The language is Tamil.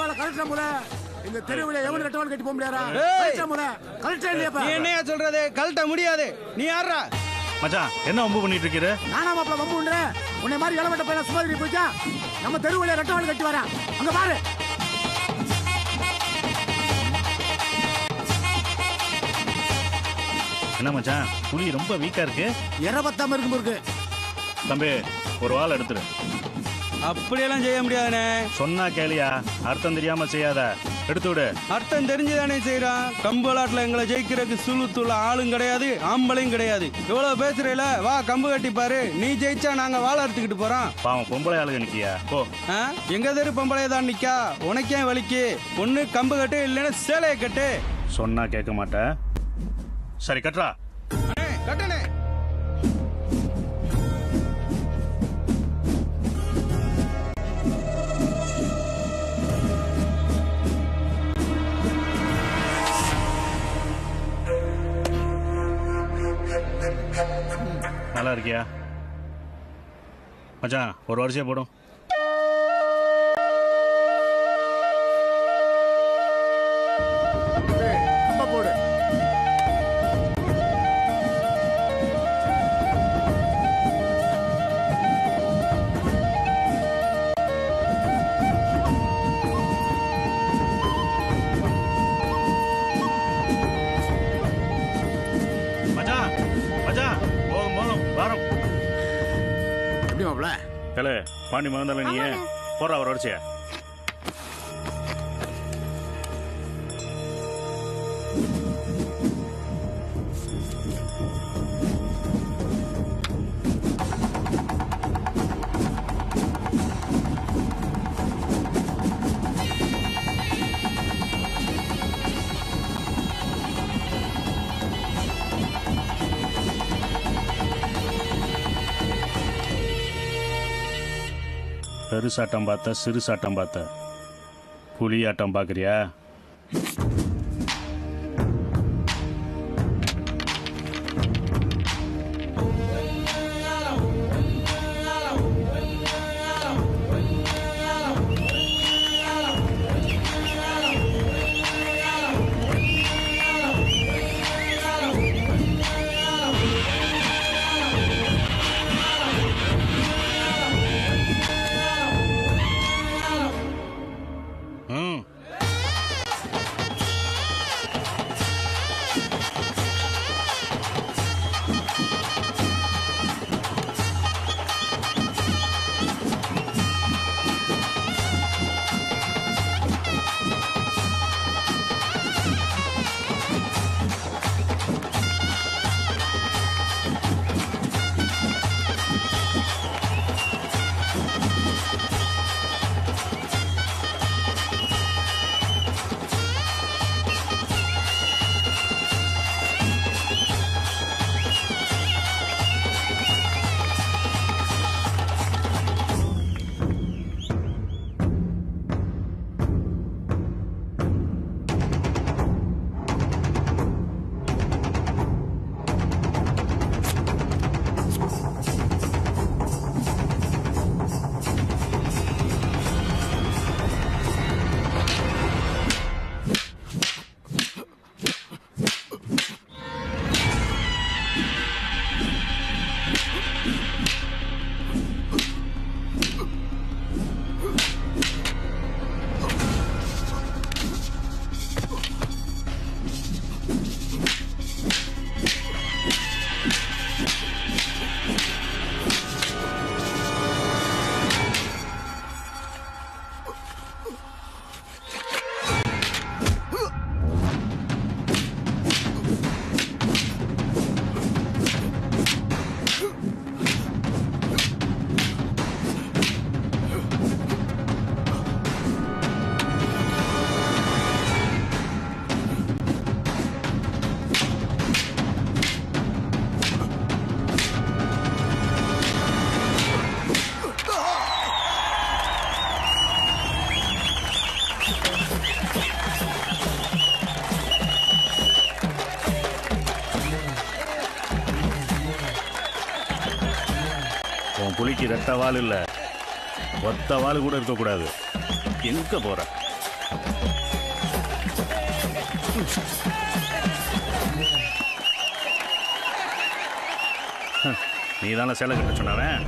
வாழை கலெக்டர் முத. இந்த தெருவுல எவன் ரெட்டவாள் கட்டி போக முடியாதா? கலெக்டர் முத. கலெக்டர் இல்லையாப்பா? நீ என்னையா சொல்றது? கழட்ட முடியாது. நீ யாரா? மச்சான் என்ன வம்பு பண்ணிட்டு இருக்கீரு? நானா மாப்பிள வம்பு பண்றேன்? உன்னை மாதிரி இளவட்ட பையன் சுமாரி போச்சா? நம்ம தெருவுல ரெட்டவாள் கட்டி வரா. அங்க பாரு. என்ன மச்சான் புலி ரொம்ப வீக்கா இருக்கு. இரவத்தாம இருக்கும் இருக்கு. தம்பி ஒரு வாள் எடுத்துரு. அப்படியெல்லாம் செய்ய முடியாதுண்ணே. சொன்னா கேளியா, அர்த்தம் தெரியாம செய்யாத. எடுத்து விடு. அர்த்தம் தெரிஞ்சுதானே செய்யறான். கம்பு விளாட்டுல எங்களை ஜெயிக்கிறதுக்கு சுழுத்துள்ள ஆளும் கிடையாது, ஆம்பளையும் கிடையாது. எவ்வளவு பேசுறீல, வா கம்பு கட்டி பாரு. நீ ஜெயிச்சா நாங்க வாழை எடுத்துக்கிட்டு போறோம். பாவம் பொம்பளை ஆளுங்க நிக்கியா போ. எங்க தெரு பொம்பளைய தான் நிக்கா. உனக்கே வலிக்கு. ஒண்ணு கம்பு கட்டு, இல்லைன்னா சேலையை கட்டு. சொன்னா கேட்க மாட்டேன். சரி கட்டுறா. கட்டணே. நல்லா இருக்கியா மச்சான்? ஒரு வரிசையா போடும். போடு. மச்சான் மச்சான் போதும் போதும் வாரம். எப்படி மாப்பிள? கலே பாண்டி மகந்தால நீ போடுறா ஒரு வரிசையா. பெருசாட்டம் பார்த்த சிறுசாட்டம் பார்த்த புலியாட்டம் பார்க்குறியா? உன் புலிக்கு ரெட்ட வால் இல்லை, ஒத்த வால் கூட இருக்கக்கூடாது. எங்க போற? நீ தானே சேலை கட்ட சொன்னவன்,